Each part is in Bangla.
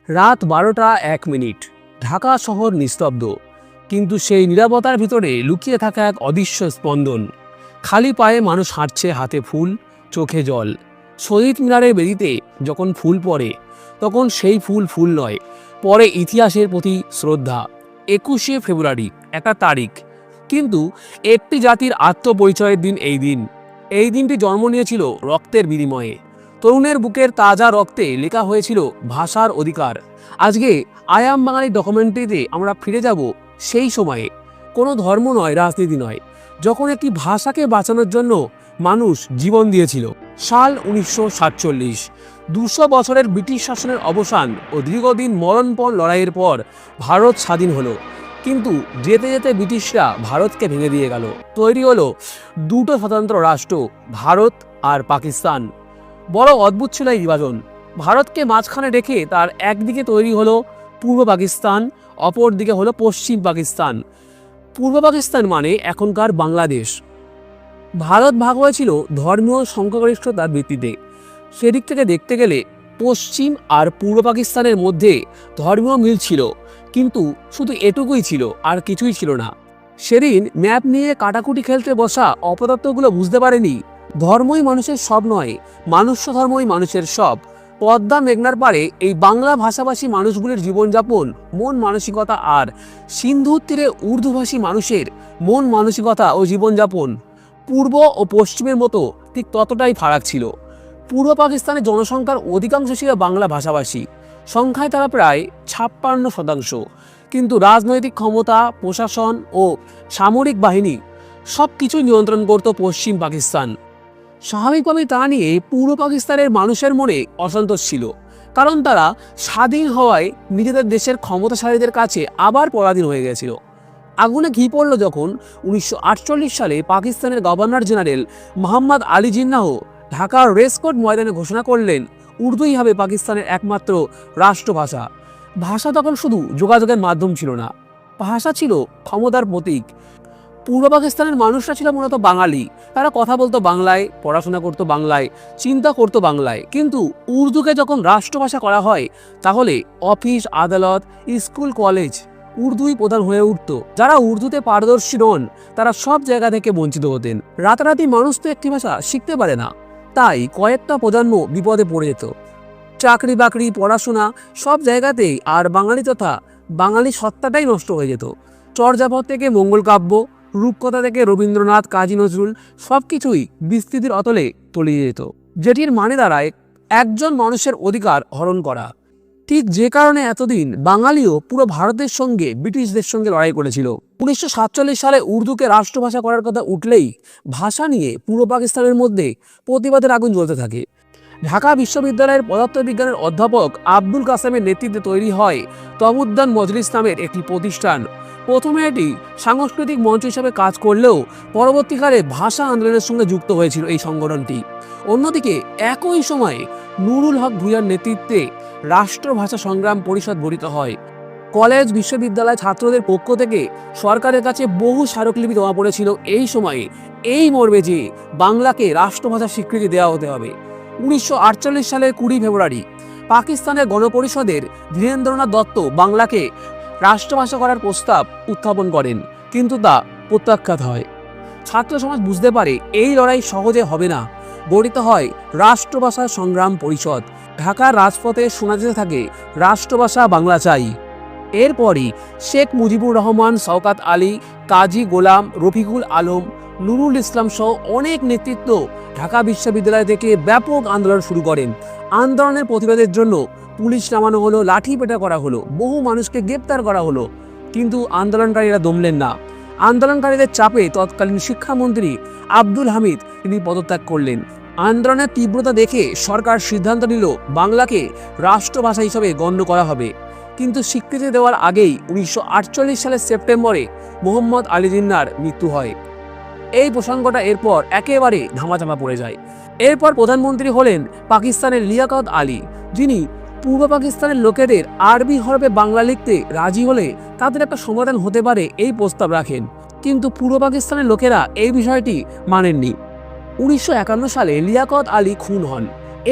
রাত 12:01। ঢাকা শহর নিস্তব্ধ, কিন্তু সেই নীরবতার ভিতরে লুকিয়ে থাকা এক অদৃশ্য স্পন্দন। খালি পায়ে মানুষ হাঁটছে, হাতে ফুল, চোখে জল। শহীদ মিনারের বেদিতে যখন ফুল পড়ে, তখন সেই ফুল ফুল নয়, পরে ইতিহাসের প্রতি শ্রদ্ধা। 21শে ফেব্রুয়ারি একটা তারিখ, কিন্তু একটি জাতির আত্মপরিচয়ের দিন। এই দিনটি জন্ম নিয়েছিল রক্তের বিনিময়ে। তরুণের বুকের তাজা রক্তে লেখা হয়েছিল ভাষার অধিকার। আজকে আই অ্যাম বাঙালি ডকুমেন্টারিতে আমরা ফিরে যাব সেই সময়ে। কোনো ধর্ম নয়, রাজনীতি নয়, যখন একটি ভাষাকে বাঁচানোর জন্য মানুষ জীবন দিয়েছিল। সাল 1947। 200 বছরের ব্রিটিশ শাসনের অবসান ও দীর্ঘদিন মরণপণ লড়াইয়ের পর ভারত স্বাধীন হলো। কিন্তু যেতে যেতে ব্রিটিশরা ভারতকে ভেঙে দিয়ে গেল। তৈরি হলো দুটো স্বতন্ত্র রাষ্ট্র, ভারত আর পাকিস্তান। বড় অদ্ভুত ছিল এই বিভাজন। ভারতকে মাঝখানে রেখে তার একদিকে তৈরি হলো পূর্ব পাকিস্তান, অপর দিকে হলো পশ্চিম পাকিস্তান। পূর্ব পাকিস্তান মানে এখনকার বাংলাদেশ। ভারত ভাগ হয়েছিল ধর্মীয় সংখ্যাগরিষ্ঠতার ভিত্তিতে। সেদিক থেকে দেখতে গেলে পশ্চিম আর পূর্ব পাকিস্তানের মধ্যে ধর্মীয় মিল ছিল, কিন্তু শুধু এটুকুই ছিল, আর কিছুই ছিল না। সেদিন ম্যাপ নিয়ে কাটাকুটি খেলতে বসা অপদার্থগুলো বুঝতে পারেনি ধর্মই মানুষের সব নয়, মানুষ্য ধর্মই মানুষের সব। পদ্মা মেঘনার পাড়ে এই বাংলা ভাষাভাষী মানুষগুলির জীবনযাপন, মন মানসিকতা, আর সিন্ধুর তীরে উর্দুভাষী মানুষের মন মানসিকতা ও জীবনযাপন পূর্ব ও পশ্চিমের মতো ঠিক ততটাই ফারাক ছিল। পূর্ব পাকিস্তানের জনসংখ্যার অধিকাংশ ছিল বাংলা ভাষাভাষী। সংখ্যায় তারা প্রায় 56%, কিন্তু রাজনৈতিক ক্ষমতা, প্রশাসন ও সামরিক বাহিনী সব কিছুই নিয়ন্ত্রণ করত পশ্চিম পাকিস্তান। স্বাভাবিকভাবেই তা নিয়ে পূর্ব পাকিস্তানের মানুষের মনে অসন্তোষ ছিল, কারণ তারা স্বাধীন হওয়ায় নিজেদের দেশের ক্ষমতাশালীদের কাছে আবার পরাধীন হয়ে গেছিল। আগুনে ঘি পড়ল যখন 1948 সালে পাকিস্তানের গভর্নর জেনারেল মোহাম্মদ আলী জিন্নাহ ঢাকার রেসকোর্ট ময়দানে ঘোষণা করলেন উর্দুই হবে পাকিস্তানের একমাত্র রাষ্ট্রভাষা। ভাষা তখন শুধু যোগাযোগের মাধ্যম ছিল না, ভাষা ছিল ক্ষমতার প্রতীক। পূর্ব পাকিস্তানের মানুষরা ছিল মূলত বাঙালি। তারা কথা বলতো বাংলায়, পড়াশোনা করতো বাংলায়, চিন্তা করতো বাংলায়। কিন্তু উর্দুকে যখন রাষ্ট্রভাষা করা হয়, তাহলে অফিস, আদালত, স্কুল, কলেজ উর্দুই প্রধান হয়ে উঠত। যারা উর্দুতে পারদর্শী নন, তারা সব জায়গা থেকে বঞ্চিত হতেন। রাতারাতি মানুষ তো একটি ভাষা শিখতে পারে না, তাই কয়েকটা প্রজন্ম বিপদে পড়ে যেত। চাকরি বাকরি, পড়াশোনা সব জায়গাতেই আর বাঙালি তথা বাঙালি সত্তাটাই নষ্ট হয়ে যেত। চর্যাপদ থেকে মঙ্গল কাব্য, রূপকথা থেকে রবীন্দ্রনাথ, কাজী নজরুল সব কিছুই বিস্তৃতির অতলে তলিয়ে যেত, যেটির মানে দাঁড়ায় একজন মানুষের অধিকার হরণ করা। ঠিক যে কারণে এতদিন বাঙালিও পুরো ভারতের সঙ্গে ব্রিটিশদের সঙ্গে লড়াই করেছিল। 1947 সালে উর্দুকে রাষ্ট্রভাষা করার কথা উঠলেই ভাষা নিয়ে পূর্ব পাকিস্তানের মধ্যে প্রতিবাদের আগুন জ্বলতে থাকে। ঢাকা বিশ্ববিদ্যালয়ের পদার্থবিজ্ঞানের অধ্যাপক আব্দুল কাসেমের নেতৃত্বে তৈরি হয় তমুদ্দান মজলিস নামের একটি প্রতিষ্ঠান। প্রথমে এটি সাংস্কৃতিক মঞ্চ হিসাবে কাজ করলেও পরবর্তীকালে ভাষা আন্দোলনের সঙ্গে যুক্ত হয়েছিল এই সংগঠনটি। অন্যদিকে একই সময়ে নুরুল হক ভূঁইয়ার নেতৃত্বে রাষ্ট্রভাষা সংগ্রাম পরিষদ গঠিত হয়। কলেজ, বিশ্ববিদ্যালয় ছাত্রদের পক্ষ থেকে সরকারের কাছে বহু স্মারকলিপি জমা পড়েছিল এই সময়ে, এই মর্মে যে বাংলাকে রাষ্ট্রভাষা স্বীকৃতি দেওয়া হতে হবে। 1948 সালের 20 ফেব্রুয়ারি পাকিস্তানের গণপরিষদের ধীরেন্দ্রনাথ দত্ত বাংলাকে রাষ্ট্রভাষা করার প্রস্তাব উত্থাপন করেন, কিন্তু তা প্রত্যাখ্যাত হয়। ছাত্র সমাজ বুঝতে পারে এই লড়াই সহজে হবে না। গঠিত হয় রাষ্ট্রভাষা সংগ্রাম পরিষদ। ঢাকার রাজপথে শোনা যেতে থাকে রাষ্ট্রভাষা বাংলা চাই। এরপরই শেখ মুজিবুর রহমান, শওকত আলী, কাজী গোলাম, রফিকুল আলম, নুরুল ইসলাম সহ অনেক নেতৃত্ব ঢাকা বিশ্ববিদ্যালয় থেকে ব্যাপক আন্দোলন শুরু করেন। আন্দোলনের প্রতিবাদের জন্য পুলিশ নামানো হলো, লাঠিপেটা করা হলো, বহু মানুষকে গ্রেপ্তার করা হলো, কিন্তু আন্দোলনকারীরা দমলেন না। আন্দোলনকারীদের চাপে তৎকালীন শিক্ষামন্ত্রী আব্দুল হামিদ তিনি পদত্যাগ করলেন। আন্দোলনের তীব্রতা দেখে সরকার সিদ্ধান্ত নিল বাংলাকে রাষ্ট্রভাষা হিসেবে গণ্য করা হবে। কিন্তু স্বীকৃতি দেওয়ার আগেই 1948 সালের সেপ্টেম্বরে মোহাম্মদ আলী জিন্নাহর মৃত্যু হয়। এই প্রসঙ্গটা এরপর একেবারে ধামাচাপা পড়ে যায়। এরপর প্রধানমন্ত্রী হলেন পাকিস্তানের লিয়াকত আলী, যিনি পূর্ব পাকিস্তানের লোকেদের আরবি হরফে বাংলা লিখতে রাজি হলে তাদের একটা সমাধান হতে পারে এই প্রস্তাব রাখেন। কিন্তু পূর্ব পাকিস্তানের লোকেরা এই বিষয়টি মানেননি। 1951 সালে লিয়াকত আলী খুন হন।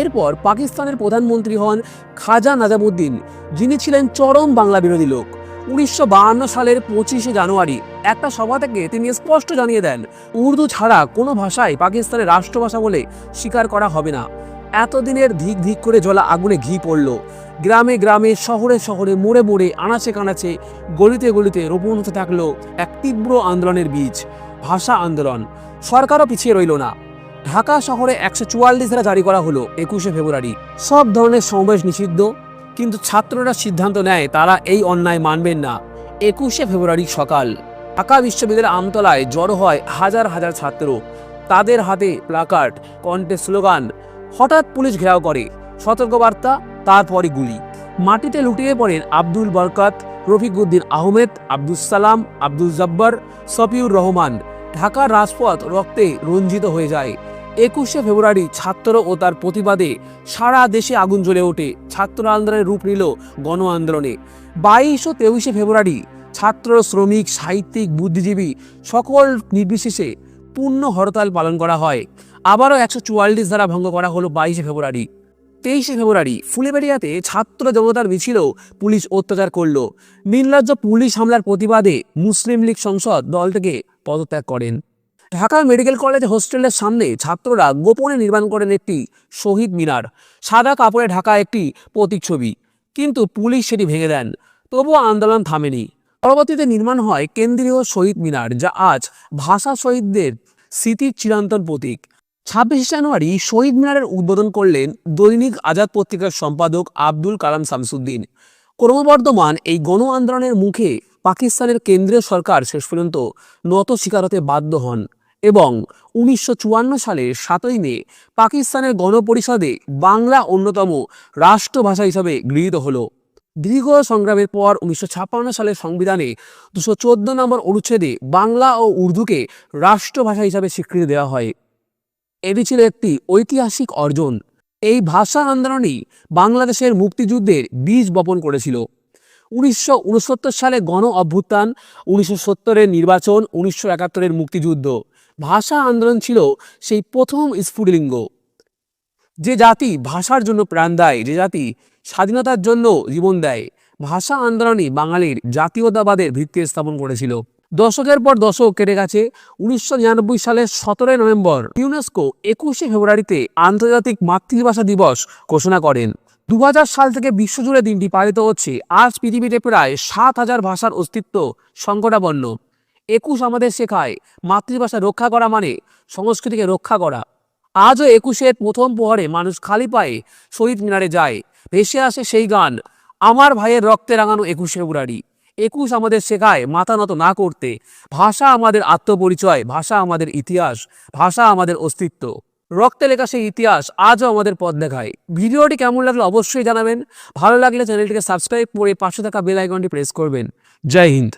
এরপর পাকিস্তানের প্রধানমন্ত্রী হন খাজা নাজামুদ্দিন, যিনি ছিলেন চরম বাংলা বিরোধী লোক। 1952 সালের 25শে জানুয়ারি একটা সভা থেকে তিনি স্পষ্ট জানিয়ে দেন, উর্দু ছাড়া কোনো ভাষাই পাকিস্তানের রাষ্ট্রভাষা বলে স্বীকার করা হবে না। এতদিনের ধিক ধিক করে জ্বলা আগুনে ঘি পড়ল। গ্রামে গ্রামে, শহরে শহরে, মোড়ে মোড়ে, আনাচে কানাচে, গলিতে গলিতে রোপণ হতে থাকলো এক তীব্র আন্দোলনের বীজ, ভাষা আন্দোলন। সরকারও পিছিয়ে রইল না। ঢাকা শহরে 144 ধারা জারি করা হলো 21শে ফেব্রুয়ারি। সব ধরনের সমাবেশ নিষিদ্ধ, কিন্তু ছাত্ররা সিদ্ধান্ত নেয় তারা এই অন্যায় মানবেন না। 21শে ফেব্রুয়ারি সকাল ঢাকা বিশ্ববিদ্যালয়ের আমতলায় জড়ো হয় হাজার হাজার ছাত্র। তাদের হাতে প্লাকার্ড, কণ্ঠে স্লোগান। হঠাৎ পুলিশ ঘেরাও করে, সতর্কবার্তা, তারপরে গুলি। মাটিতে লুটিয়ে পড়েন আব্দুল বরকত, রফিক উদ্দিন আহমেদ, আব্দুল সালাম, আব্দুল জব্বার, সফিউর রহমান। ঢাকার রাজপথ রক্তে রঞ্জিত হয়ে যায়। 21শে ফেব্রুয়ারি ছাত্র ও তার প্রতিবাদে সারা দেশে আগুন জ্বলে ওঠে। ছাত্র আন্দোলনের রূপ নিল গণ আন্দোলনে। 22 ও 23শে ফেব্রুয়ারি ছাত্র, শ্রমিক, সাহিত্যিক, বুদ্ধিজীবী সকল নির্বিশেষে পূর্ণ হরতাল পালন করা হয়। আবারও 144 ধারা ভঙ্গ করা হলো 22শে ফেব্রুয়ারি। 23শে ফেব্রুয়ারি ফুলেবেড়িয়াতে ছাত্র জনতার মিছিলেও পুলিশ অত্যাচার করল। নির্লজ্জ পুলিশ হামলার প্রতিবাদে মুসলিম লীগ সংসদ দল থেকে পদত্যাগ করেন। ঢাকা মেডিকেল কলেজ হোস্টেলের সামনে ছাত্ররা গোপনে নির্মাণ করেন একটি শহীদ মিনার। সাদা কাপড়ে ঢাকা একটি প্রতীকছবি, কিন্তু পুলিশ সেটি ভেঙে দেন। তবুও আন্দোলন থামেনি। পরবর্তীতে নির্মাণ হয় কেন্দ্রীয় শহীদ মিনার, যা আজ ভাষা শহীদদের স্মৃতির চিরন্তন প্রতীক। 26শে জানুয়ারি শহীদ মিনারের উদ্বোধন করলেন দৈনিক আজাদ পত্রিকার সম্পাদক আব্দুল কালাম শামসুদ্দিন। ক্রমবর্ধমান এই গণ আন্দোলনের মুখে পাকিস্তানের কেন্দ্রীয় সরকার শেষ পর্যন্ত নত স্বীকার হতে বাধ্য হন এবং 1954 সালের 7ই মে পাকিস্তানের গণপরিষদে বাংলা অন্যতম রাষ্ট্রভাষা হিসাবে গৃহীত হলো। দীর্ঘ সংগ্রামের পর 1956 সালের সংবিধানে 214 নম্বর অনুচ্ছেদে বাংলা ও উর্দুকে রাষ্ট্রভাষা হিসাবে স্বীকৃতি দেওয়া হয়। এটি ছিল একটি ঐতিহাসিক অর্জন। এই ভাষা আন্দোলনই বাংলাদেশের মুক্তিযুদ্ধের বীজ বপন করেছিল। 1969 সালে গণ অভ্যুত্থান, 1970-এর নির্বাচন, 1971-এর মুক্তিযুদ্ধ। ভাষা আন্দোলন ছিল সেই প্রথম স্ফুটলিঙ্গ। যে জাতি ভাষার জন্য প্রাণ দেয়, যে জাতি স্বাধীনতার জন্য জীবন দেয়, ভাষা আন্দোলনই বাঙালির জাতীয়তাবাদের ভিত্তি স্থাপন করেছিল। দশকের পর দশক কেটে গেছে। 1999 সালের 17 নভেম্বর ইউনেস্কো 21শে ফেব্রুয়ারিতে আন্তর্জাতিক মাতৃভাষা দিবস ঘোষণা করেন। 2000 সাল থেকে বিশ্বজুড়ে দিনটি পালিত হচ্ছে। আজ পৃথিবীতে প্রায় 7,000 ভাষার অস্তিত্ব সংকটাপন্ন। 21 আমাদের শেখায় মাতৃভাষা রক্ষা করা মানে সংস্কৃতিকে রক্ষা করা। আজও 21-এর প্রথম প্রহরে মানুষ খালি পায়ে শহীদ মিনারে যায়। ভেসে আসে সেই গান, আমার ভাইয়ের রক্তে রাঙানো 21শে ফেব্রুয়ারি। 21 আমাদের শেখায় মাথা নত না করতে। ভাষা আমাদের আত্মপরিচয়, ভাষা আমাদের ইতিহাস, ভাষা আমাদের অস্তিত্ব। রক্তে লেখা সেই ইতিহাস আজও আমাদের পথ দেখায়। ভিডিওটি কেমন লাগলো অবশ্যই জানাবেন। ভালো লাগলে চ্যানেলটিকে সাবস্ক্রাইব করে পাশে থাকা বেল আইকনটি প্রেস করবেন। জয় হিন্দ।